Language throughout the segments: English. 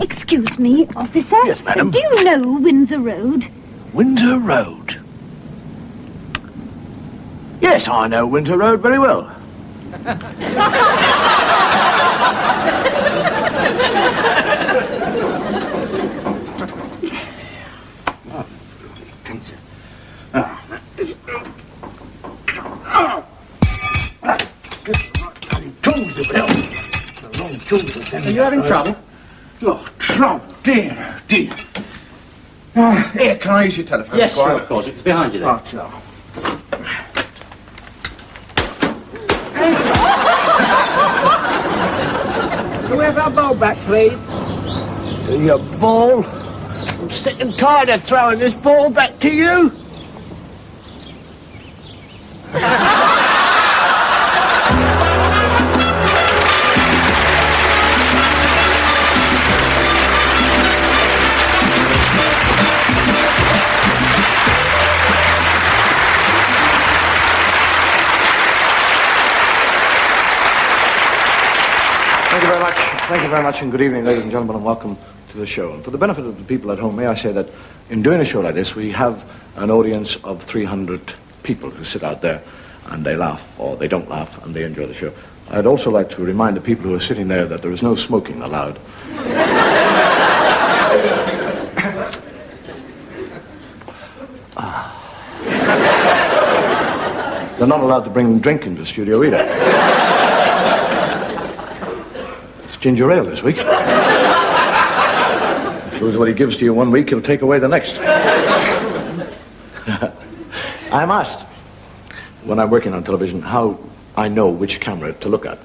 Excuse me, officer. Yes, madam. Do you know Windsor Road? Windsor Road? Yes, I know Windsor Road very well. Are you having trouble? Oh, trouble, dear, dear. Here, can I use your telephone, Yes, Squire? sure, of course. It's behind you there. Right, so. Can we have our ball back, please? Your ball? I'm sick and tired of throwing this ball back to you. Thank you very much, and good evening, ladies and gentlemen, and welcome to the show. And for the benefit of the people at home, may I say that in doing a show like this, we have an audience of 300 people who sit out there, and they laugh, or they don't laugh, and they enjoy the show. I'd also like to remind the people who are sitting there that there is no smoking allowed. They're not allowed to bring drink into the studio either. Ginger ale this week. If lose what he gives to you one week, he'll take away the next. I'm asked, when I'm working on television, how I know which camera to look at.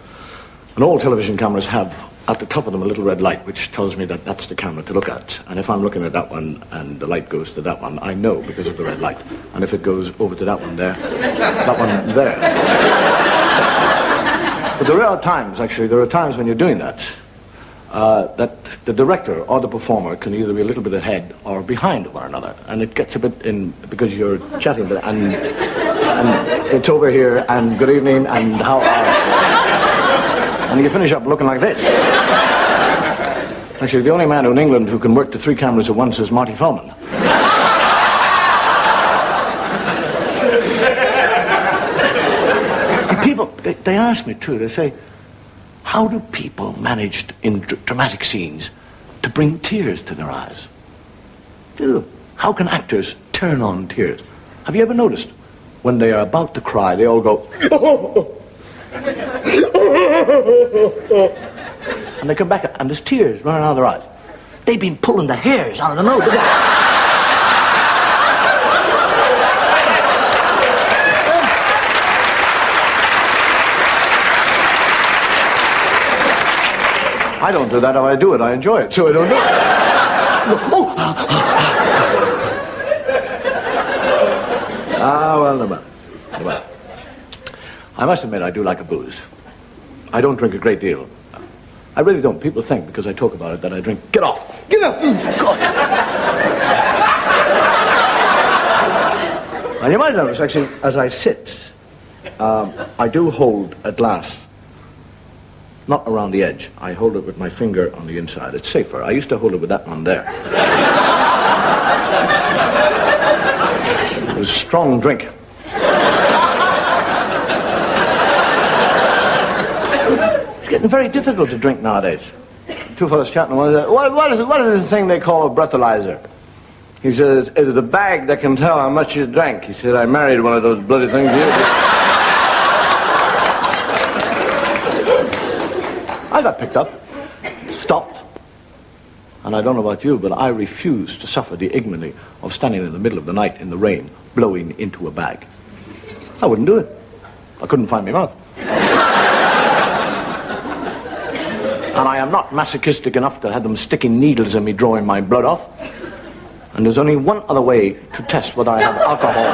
And all television cameras have, at the top of them, a little red light, which tells me that that's the camera to look at. And if I'm looking at that one, and the light goes to that one, I know because of the red light. And if it goes over to that one there, that one there. But there are times when you're doing that, that the director or the performer can either be a little bit ahead or behind one another. And it gets a bit in, because you're chatting, and it's over here, and good evening, and how are you? And you finish up looking like this. Actually, the only man in England who can work to 3 cameras at once is Marty Feldman. People, they ask me too, they say, how do people manage in dramatic scenes to bring tears to their eyes? How can actors turn on tears? Have you ever noticed when they are about to cry, they all go, and they come back and there's tears running out of their eyes. They've been pulling the hairs out of the nose. I don't do that. If I do it, I enjoy it, so I don't do it. Well, no matter. I must admit, I do like a booze. I don't drink a great deal. I really don't. People think, because I talk about it, that I drink. Get off! Get off! God! And you might notice, actually, as I sit, I do hold a glass. Not around the edge. I hold it with my finger on the inside. It's safer. I used to hold it with that one there. It was strong drink. It's getting very difficult to drink nowadays. 2 fellas chatting, one said, what is this thing they call a breathalyzer? He says, it is a bag that can tell how much you drank. He said, I married one of those bloody things. I got picked up, stopped, and I don't know about you, but I refuse to suffer the ignominy of standing in the middle of the night in the rain, blowing into a bag. I wouldn't do it. I couldn't find my mouth. And I am not masochistic enough to have them sticking needles in me, drawing my blood off. And there's only one other way to test whether I have alcohol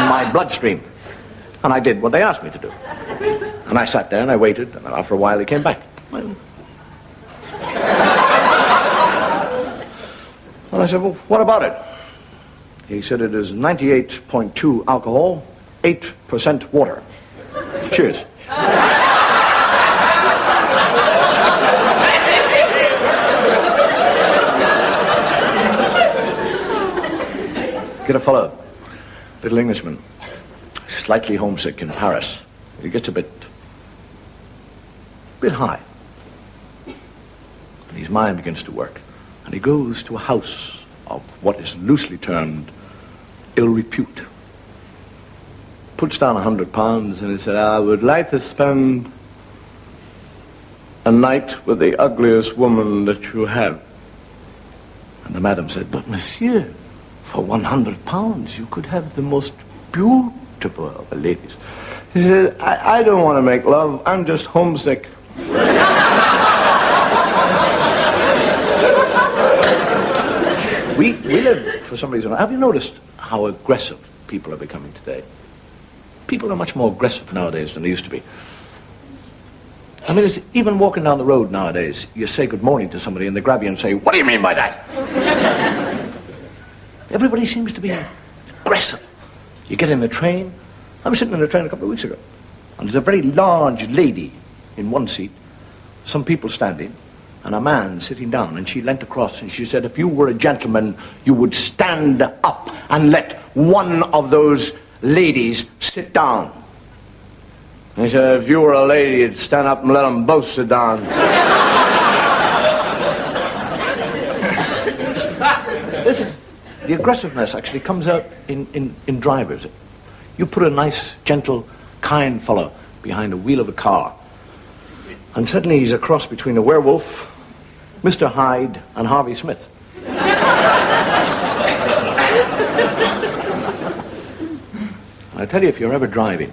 in my bloodstream. And I did what they asked me to do. And I sat there and I waited, and after a while he came back. And I said, well, what about it? He said it is 98.2 alcohol, 8% water. Cheers. Get a fellow, little Englishman, slightly homesick in Paris. He gets a bit high. And his mind begins to work. And he goes to a house of what is loosely termed ill repute. Puts down £100 and he said, I would like to spend a night with the ugliest woman that you have. And the madam said, but monsieur, for £100 you could have the most beautiful of ladies. He said, I don't want to make love, I'm just homesick. We live, for some reason, have you noticed how aggressive people are becoming today? People are much more aggressive nowadays than they used to be. I mean, it's, even walking down the road nowadays, you say good morning to somebody and they grab you and say, what do you mean by that? Everybody seems to be aggressive. You get in a train. I was sitting in a train a couple of weeks ago, and there's a very large lady in one seat, some people standing, and a man sitting down, and she leant across and she said, if you were a gentleman, you would stand up and let one of those ladies sit down. And he said, if you were a lady, you'd stand up and let them both sit down. The aggressiveness actually comes out in drivers. You put a nice, gentle, kind fellow behind the wheel of a car, and suddenly he's a cross between a werewolf, Mr. Hyde, and Harvey Smith. I tell you, if you're ever driving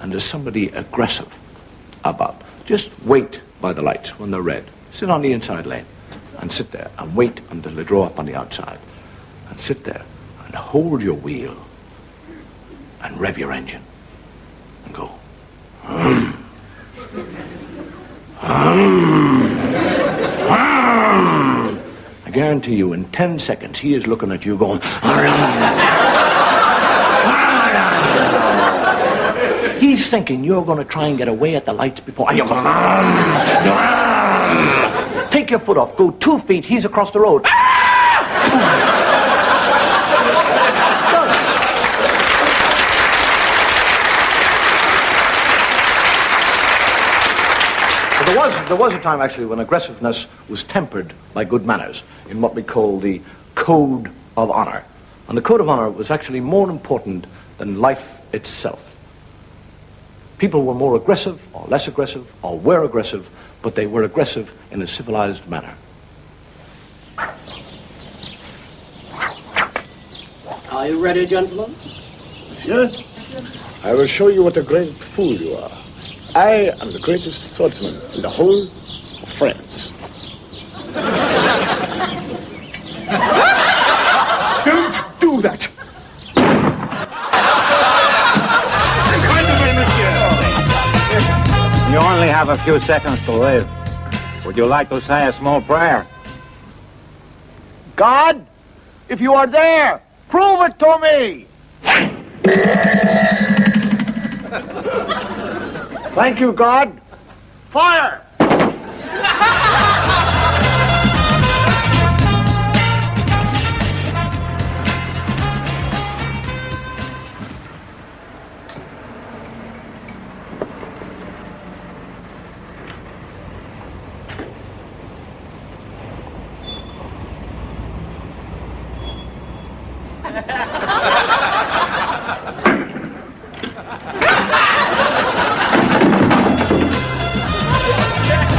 and there's somebody aggressive about, just wait by the lights when they're red. Sit on the inside lane and sit there and wait until they draw up on the outside. And sit there and hold your wheel and rev your engine and go. I guarantee you, in 10 seconds, he is looking at you going. He's thinking you're going to try and get away at the lights before. Take your foot off. Go 2 feet. He's across the road. There was a time, actually, when aggressiveness was tempered by good manners in what we call the Code of Honor. And the Code of Honor was actually more important than life itself. People were more aggressive, or less aggressive, or were aggressive, but they were aggressive in a civilized manner. Are you ready, gentlemen? Monsieur, I will show you what a great fool you are. I am the greatest swordsman in the whole of France. Don't do that! You only have a few seconds to live. Would you like to say a small prayer? God, if you are there, prove it to me. Thank you, God. Fire!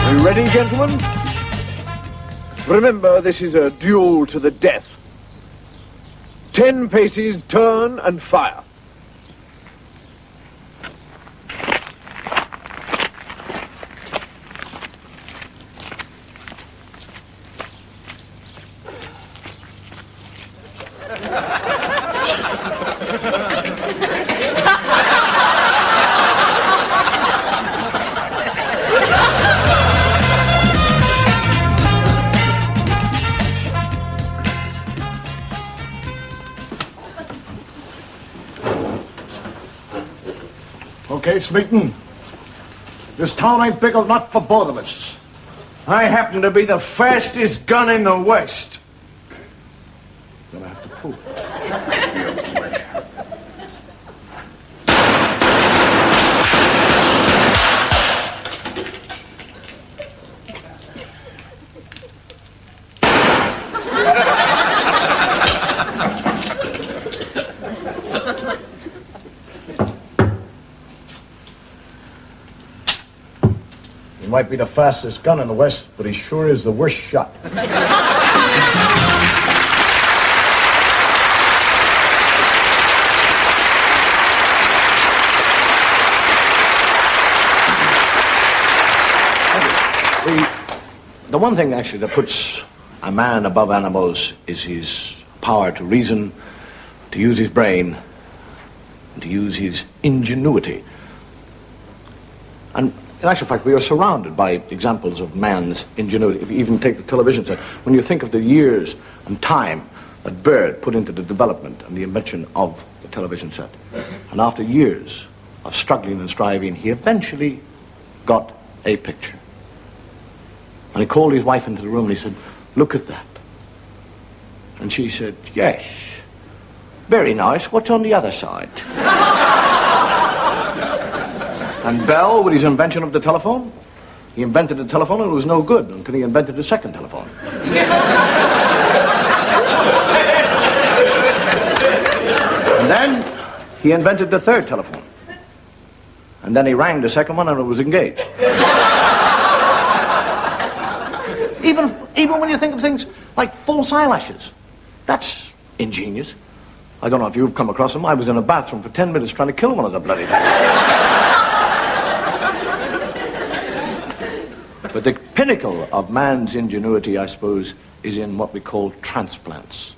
Are you ready, gentlemen? Remember, this is a duel to the death. 10 paces, turn and fire. Okay, Smeaton. This town ain't big enough for both of us. I happen to be the fastest gun in the West. Gonna have to prove it. He might be the fastest gun in the West, but he sure is the worst shot. The one thing, actually, that puts a man above animals is his power to reason, to use his brain, and to use his ingenuity. And in actual fact, we are surrounded by examples of man's ingenuity. If you even take the television set, when you think of the years and time that Bird put into the development and the invention of the television set, and after years of struggling and striving, he eventually got a picture. And he called his wife into the room and he said, "Look at that." And she said, "Yes, very nice. What's on the other side?" And Bell, with his invention of the telephone, he invented the telephone and it was no good until he invented the second telephone. And then he invented the third telephone. And then he rang the second one and it was engaged. Even when you think of things like false eyelashes, that's ingenious. I don't know if you've come across them. I was in a bathroom for 10 minutes trying to kill one of the bloody things. But the pinnacle of man's ingenuity, I suppose, is in what we call transplants.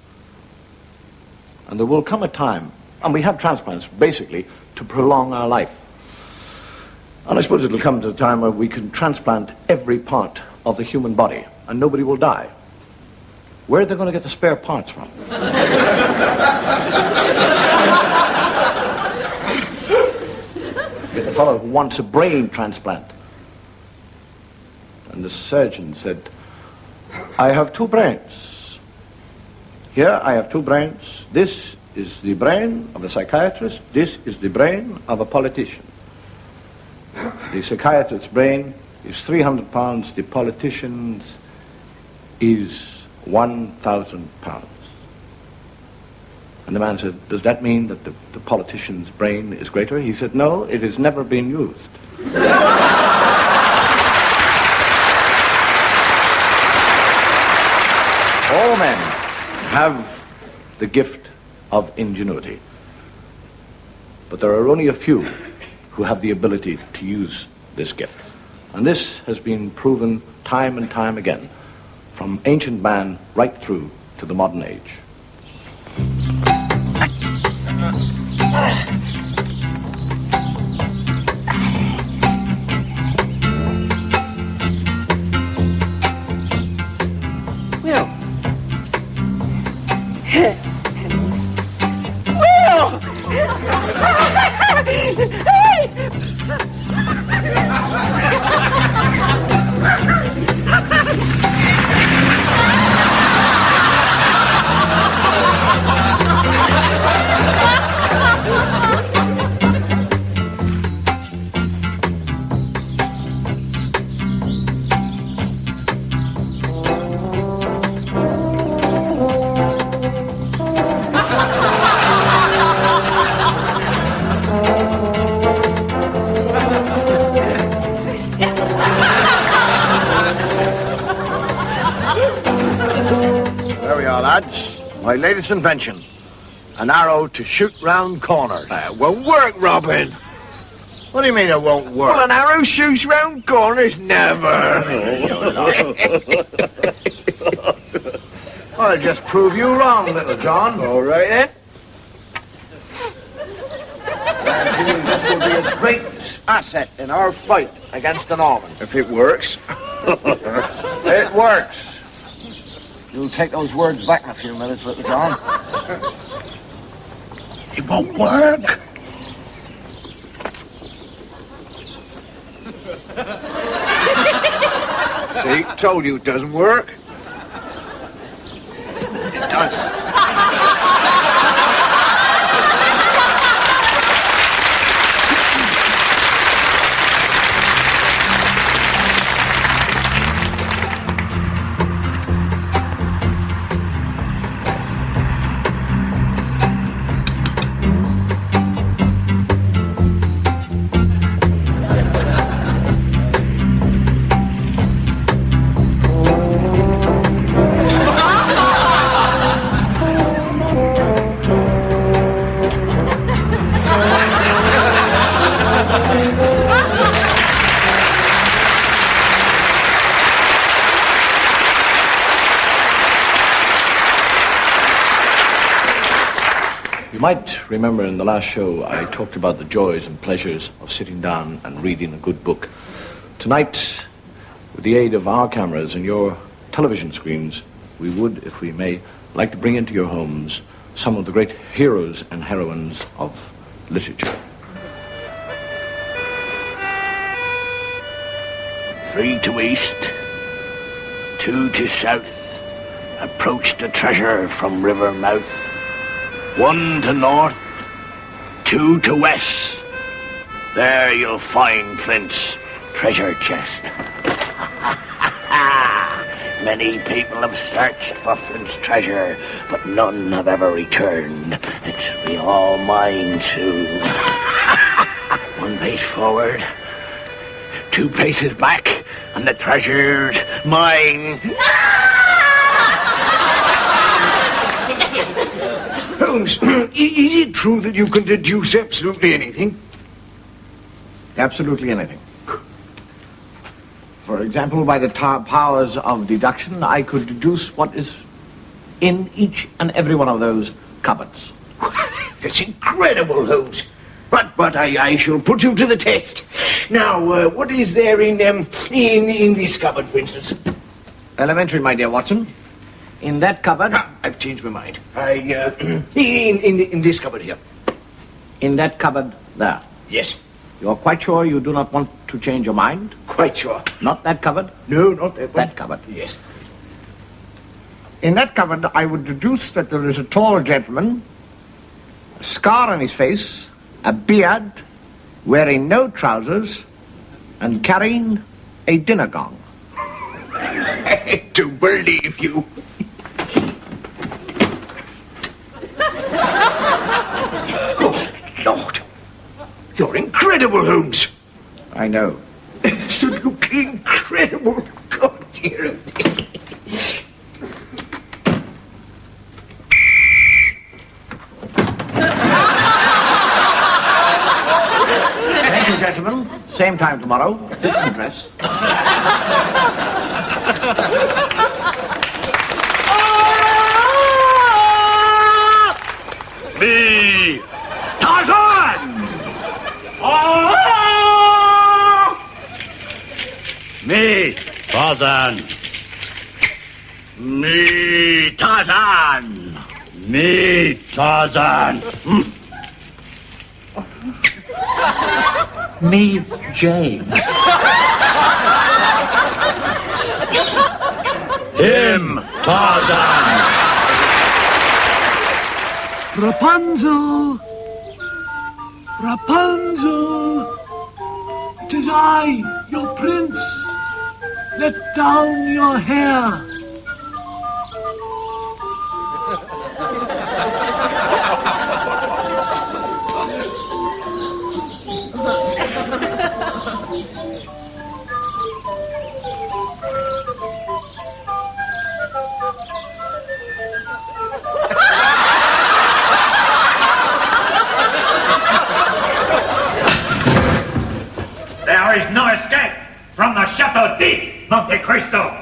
And there will come a time, and we have transplants basically to prolong our life. And I suppose it'll come to a time where we can transplant every part of the human body, and nobody will die. Where are they going to get the spare parts from? Get the fellow who wants a brain transplant. And the surgeon said, "I have two brains. Here I have two brains. This is the brain of a psychiatrist. This is the brain of a politician. The psychiatrist's brain is 300 pounds. The politician's is 1,000 pounds. And the man said, "Does that mean that the politician's brain is greater?" He said, "No, it has never been used." All men have the gift of ingenuity. But there are only a few who have the ability to use this gift. And this has been proven time and time again, from ancient man right through to the modern age. Will. There we are, lads. My latest invention. An arrow to shoot round corners. That won't work, Robin. What do you mean it won't work? Well, an arrow shoots round corners, never. I'll just prove you wrong, little John. All right, then. This will be a great asset in our fight against the Normans. If it works. It works. You'll take those words back in a few minutes, little John. It won't work. See, told you it doesn't work. It does. might remember in the last show I talked about the joys and pleasures of sitting down and reading a good book. Tonight, with the aid of our cameras and your television screens, we would, if we may, like to bring into your homes some of the great heroes and heroines of literature. 3 to east, 2 to south, approach the treasure from river mouth. 1 to north, 2 to west, there you'll find Flint's treasure chest. Many people have searched for Flint's treasure, but none have ever returned. It's be all mine soon. 1 pace forward, 2 paces back, and the treasure's mine. Holmes, is it true that you can deduce absolutely anything? Absolutely anything. For example, by the powers of deduction, I could deduce what is in each and every one of those cupboards. It's incredible, Holmes. But I shall put you to the test. Now, what is there in this cupboard, for instance? Elementary, my dear Watson. In that cupboard... I've changed my mind. In this cupboard here. In that cupboard there. Yes. You're quite sure you do not want to change your mind? Quite sure. Not that cupboard? No, not that one. That cupboard. Yes. In that cupboard, I would deduce that there is a tall gentleman, a scar on his face, a beard, wearing no trousers, and carrying a dinner gong. To believe you. Good Lord. You're incredible, Holmes. I know. Absolutely incredible. God, dear. Thank you, gentlemen. Same time tomorrow. Different dress. Me, Tarzan! Me, Tarzan. Me, Tarzan. Me, Tarzan. Me, Jane. Him, Tarzan. Rapunzel! Rapunzel! 'Tis I, your prince. Let down your hair. There is no escape from the Chateau d'If, Monte Cristo.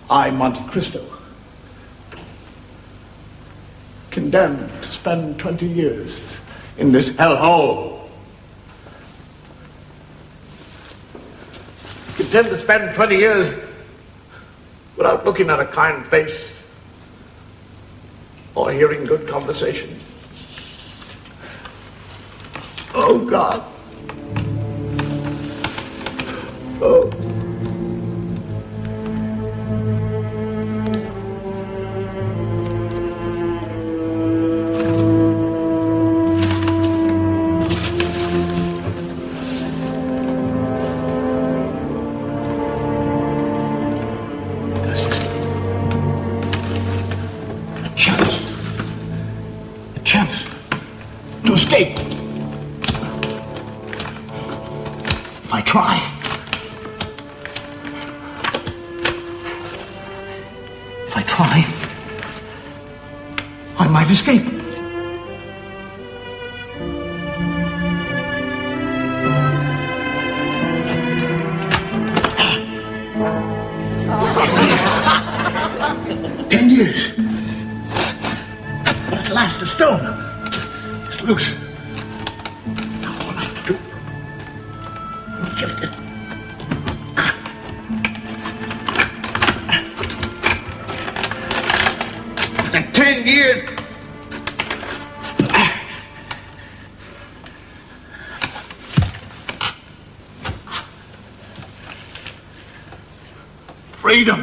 I, Monte Cristo, condemned to spend 20 years in this hellhole. Condemned to spend 20 years without looking at a kind face or hearing good conversation. Oh, God. Oh. Chance to escape. If I try, I might escape. last, a stone. It's loose. Now all I have to do... Lift it. After 10 years... Freedom.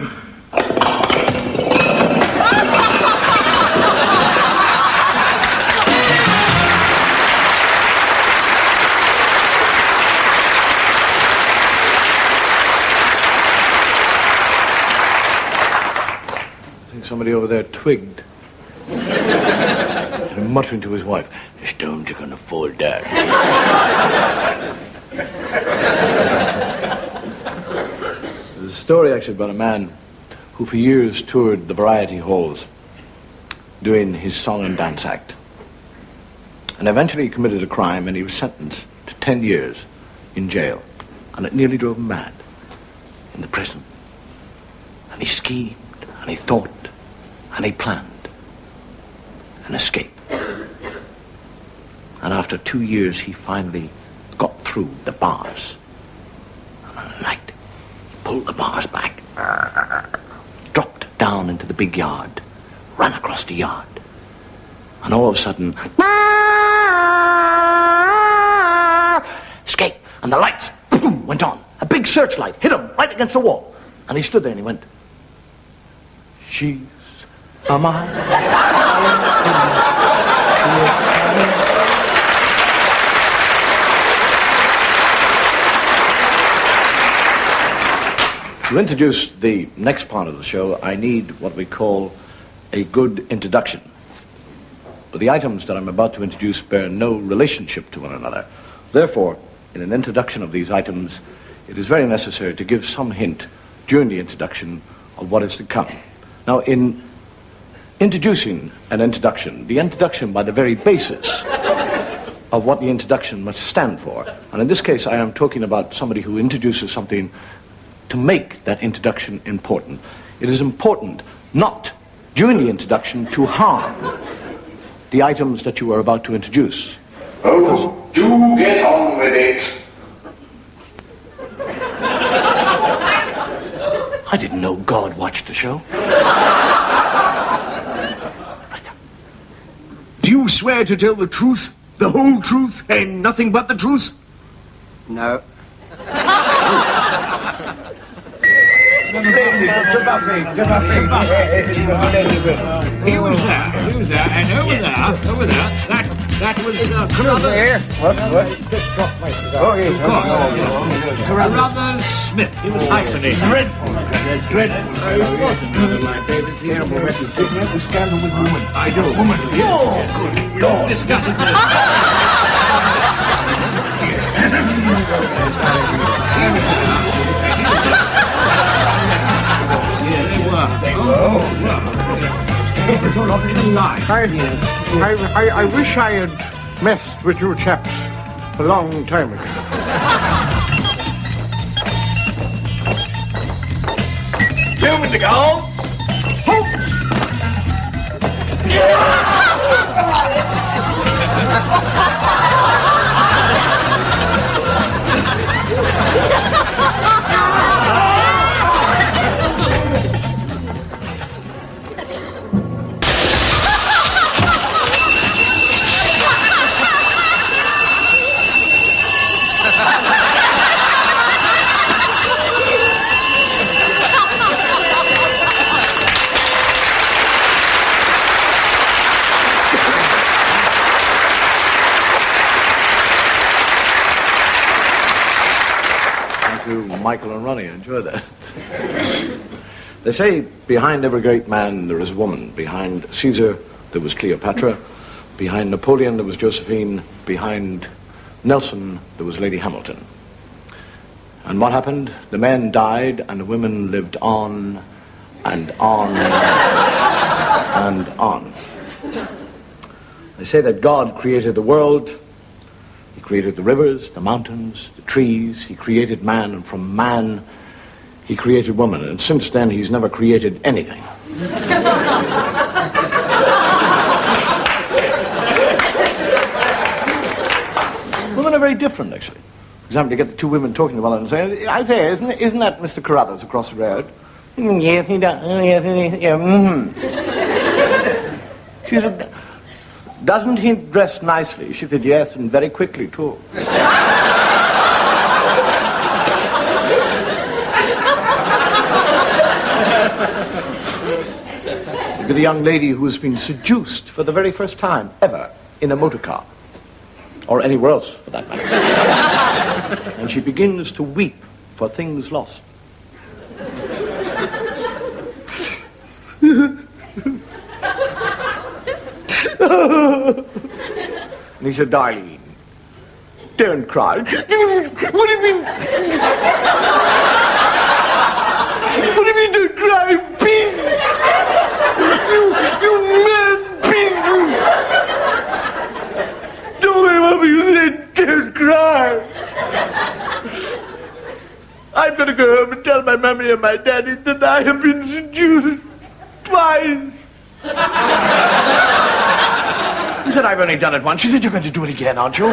Somebody over there twigged. And muttering to his wife, "The stones are going to fall down." There's a story actually about a man who for years toured the variety halls doing his song and dance act. And eventually he committed a crime and he was sentenced to 10 years in jail. And it nearly drove him mad in the prison. And he schemed and he thought and he planned an escape. And after 2 years, he finally got through the bars. And on the night, he pulled the bars back, dropped down into the big yard, ran across the yard. And all of a sudden, escape. And the lights, boom, went on. A big searchlight hit him right against the wall. And he stood there and he went, "She's a mile." To introduce the next part of the show, I need what we call a good introduction. But the items that I'm about to introduce bear no relationship to one another. Therefore, in an introduction of these items, it is very necessary to give some hint during the introduction of what is to come. Now, in introducing an introduction, the introduction by the very basis of what the introduction must stand for, and in this case I am talking about somebody who introduces something to make that introduction important. It is important not during the introduction to harm the items that you are about to introduce. Oh, do get on with it. I didn't know God watched the show. Do you swear to tell the truth, the whole truth, and nothing but the truth? No. He was there, and over there, that was Carruthers. Carruthers Smith. He was hyphenated. Dreadful. He wasn't one of my favorites. He had a reputation for scandal with women. I do. Woman. Oh, good Lord. Discuss it with I wish I had messed with you chaps a long time ago. Give me the goal. Michael and Ronnie, enjoy that. They say behind every great man there is a woman. Behind Caesar there was Cleopatra. Behind Napoleon there was Josephine. Behind Nelson there was Lady Hamilton. And what happened? The men died and the women lived on and on and on. They say that God created the world. He created the rivers, the mountains, the trees. He created man, and from man, he created woman. And since then, he's never created anything. very different, actually. For example, you get the two women talking to one another and saying, I say, isn't that Mr. Carruthers across the road? Yes, he does. Yes, She said, doesn't he dress nicely? She said, yes, and very quickly, too. Look at a young lady who has been seduced for the very first time ever in a motor car, or anywhere else for that matter. And she begins to weep for things lost. And he said, darling, don't cry. What do you mean? What do you mean don't cry, pig? You man, pig! Don't worry about me, you said don't cry. I'm going to go home and tell my mommy and my daddy that I have been seduced twice. He said, I've only done it once. She said, you're going to do it again, aren't you?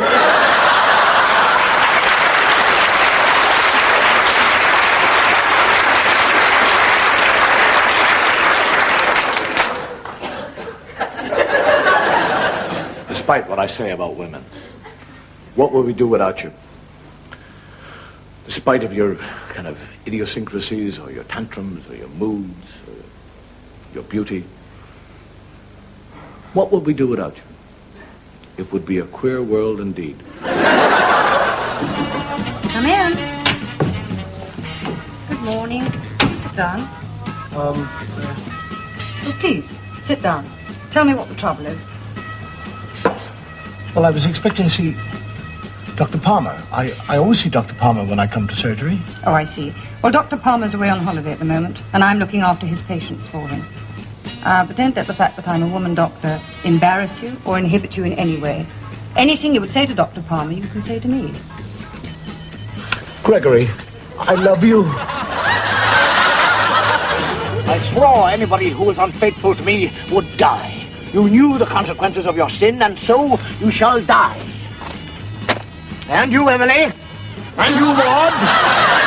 Despite what I say about women, what would we do without you? Despite of your kind of idiosyncrasies or your tantrums or your moods or your beauty, what would we do without you? It would be a queer world indeed. Come in. Good morning. Sit down. Oh, please, sit down. Tell me what the trouble is. Well, I was expecting to see Dr. Palmer. I always see Dr. Palmer when I come to surgery. Oh, I see. Well, Dr. Palmer's away on holiday at the moment, and I'm looking after his patients for him. But don't let the fact that I'm a woman doctor embarrass you or inhibit you in any way. Anything you would say to Dr. Palmer, you can say to me. Gregory, I love you. I swore anybody who was unfaithful to me would die. You knew the consequences of your sin, and so you shall die. And you, Emily, and you, Maud,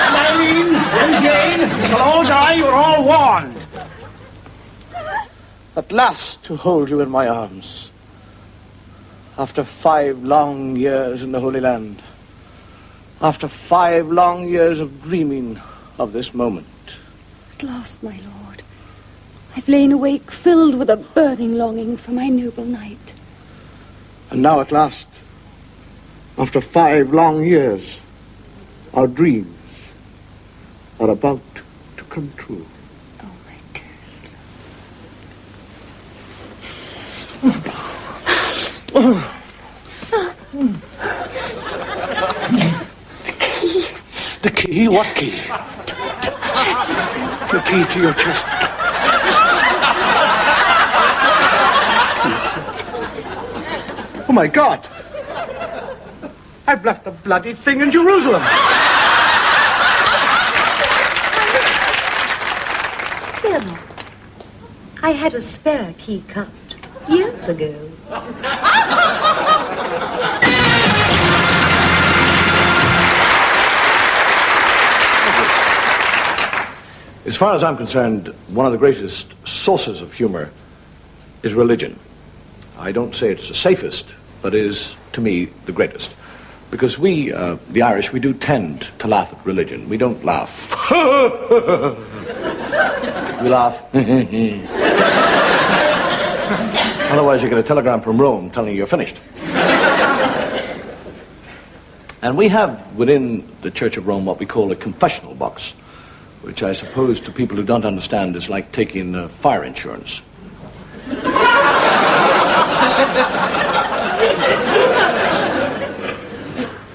and Irene, and Jane, you shall all die. You're all warned. At last to hold you in my arms. After 5 long years in the Holy Land. After 5 long years of dreaming of this moment. At last, my lord, I've lain awake filled with a burning longing for my noble knight. And now at last, after 5 long years, our dreams are about to come true. Oh, my dear. The key? What key? The key to your chest. Oh, my God. I've left the bloody thing in Jerusalem. Fear not. I had a spare key cut years ago. As far as I'm concerned, one of the greatest sources of humor is religion. I don't say it's the safest, but is, to me, the greatest. Because we, the Irish, we do tend to laugh at religion. We don't laugh. We laugh. Otherwise you get a telegram from Rome telling you you're finished. And we have within the Church of Rome what we call a confessional box, which I suppose to people who don't understand is like taking fire insurance.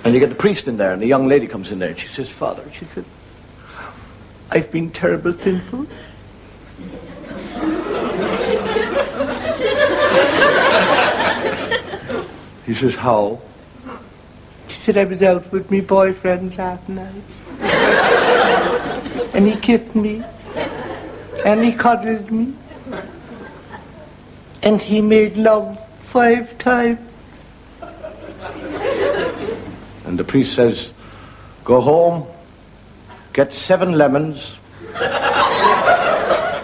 And you get the priest in there, and the young lady comes in there, and she says, Father, she said, I've been terrible sinful. He says, how? She said, I was out with my boyfriend last night. And he kissed me. And he cuddled me. And he made love 5 times. And And the priest says, go home, get 7 lemons,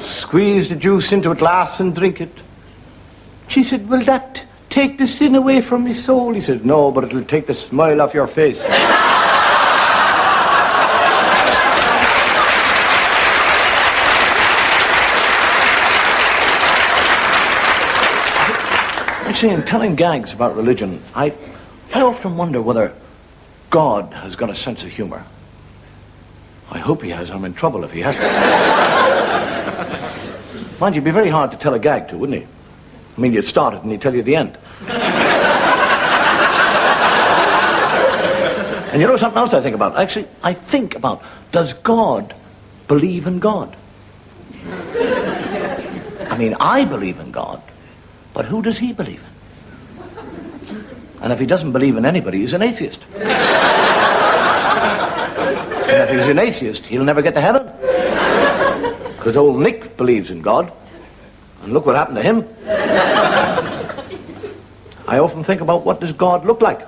squeeze the juice into a glass and drink it. She said, will that take the sin away from my soul? He said, no, but it'll take the smile off your face. Actually, in telling gags about religion, I often wonder whether God has got a sense of humor. I hope he has. I'm in trouble if he hasn't. Mind you, it'd be very hard to tell a gag to, wouldn't he? I mean, you'd start it and he'd tell you the end. And you know something else I think about? Actually, I think about, does God believe in God? I mean, I believe in God, but who does he believe in? And if he doesn't believe in anybody, he's an atheist. And if he's an atheist, he'll never get to heaven. Because old Nick believes in God. And look what happened to him. I often think about, what does God look like?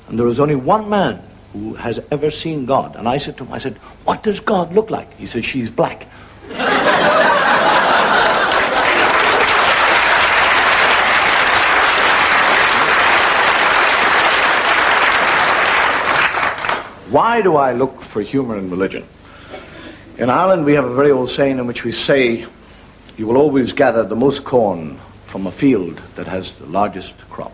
And there is only one man who has ever seen God. And I said to him, what does God look like? He said, she's black. Why do I look for humor in religion? In Ireland, we have a very old saying in which we say, you will always gather the most corn from a field that has the largest crop.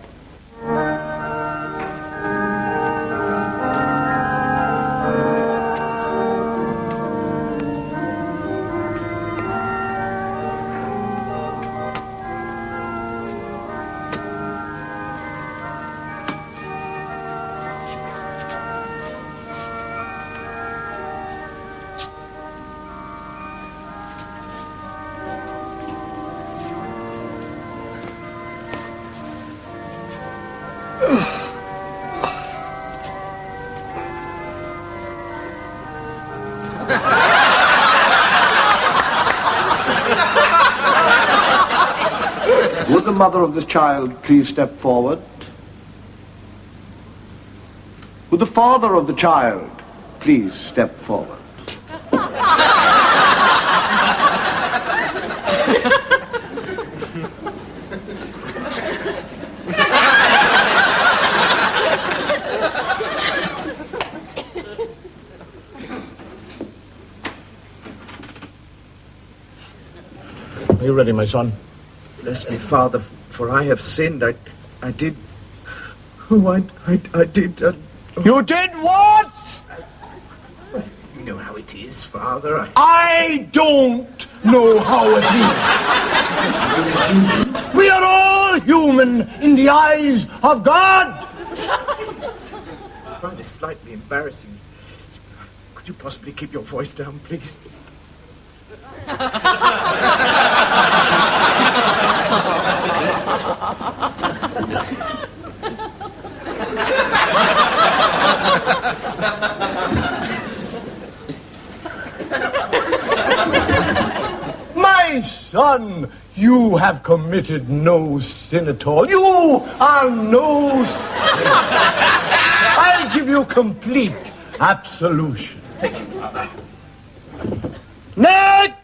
Would the mother of the child please step forward? Would the father of the child please step forward? Are you ready, my son? Bless me, Father, for I have sinned. I did. Oh, I did. You did what? You know how it is, Father. I don't know how it is. We are all human in the eyes of God. I find this slightly embarrassing. Could you possibly keep your voice down, please? My son, you have committed no sin at all. You are no sin. I'll give you complete absolution. Thank you, Father. Next!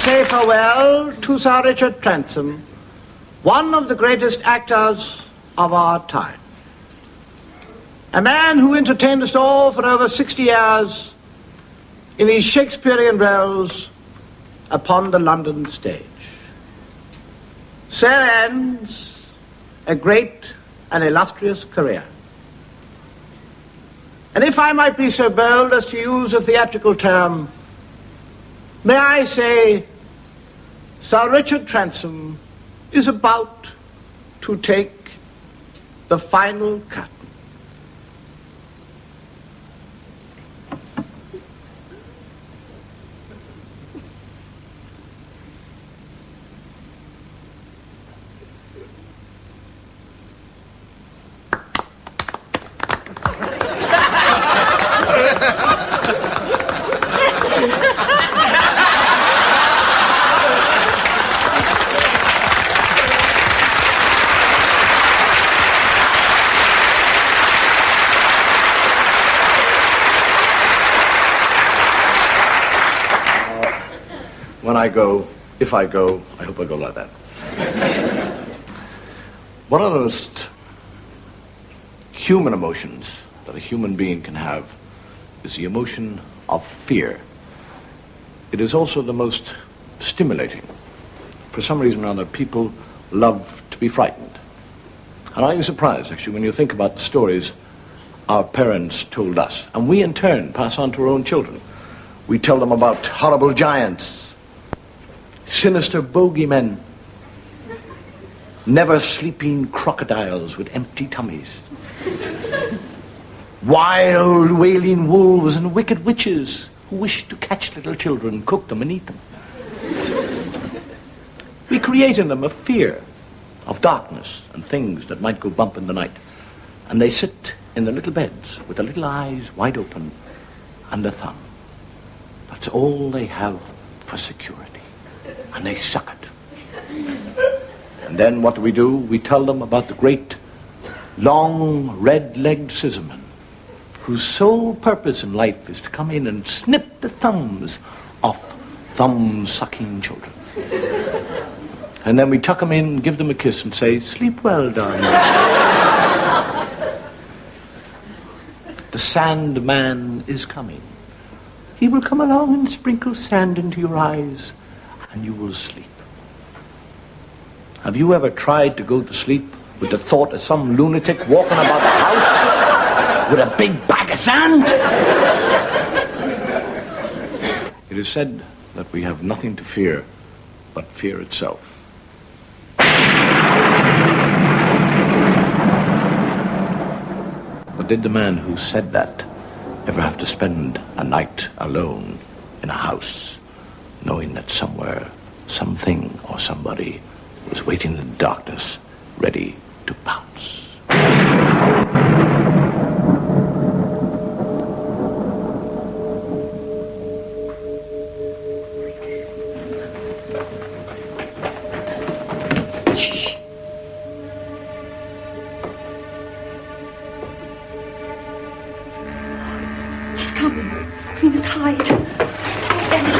Say farewell to Sir Richard Transome, one of the greatest actors of our time. A man who entertained us all for over 60 years in his Shakespearean roles upon the London stage. So ends a great and illustrious career. And if I might be so bold as to use a theatrical term, may I say, Sir Richard Transome is about to take the final cut. When I go, if I go, I hope I go like that. One of the most human emotions that a human being can have is the emotion of fear. It is also the most stimulating. For some reason or other, people love to be frightened. And are you surprised, actually, when you think about the stories our parents told us, and we in turn pass on to our own children. We tell them about horrible giants, sinister bogeymen, never sleeping crocodiles with empty tummies, wild wailing wolves and wicked witches who wish to catch little children, cook them and eat them. We create in them a fear of darkness and things that might go bump in the night. And they sit in their little beds with their little eyes wide open and their thumb. That's all they have for security. And they suck it. And then what do? We tell them about the great, long, red-legged scissorman, whose sole purpose in life is to come in and snip the thumbs off thumb-sucking children. And then we tuck them in, give them a kiss, and say, "Sleep well, darling." The Sandman is coming. He will come along and sprinkle sand into your eyes, and you will sleep. Have you ever tried to go to sleep with the thought of some lunatic walking about the house with a big bag of sand? It is said that we have nothing to fear but fear itself. But did the man who said that ever have to spend a night alone in a house, knowing that somewhere, something or somebody was waiting in the darkness, ready to pounce? We must hide. Emma.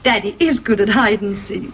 Daddy is good at hide and seek.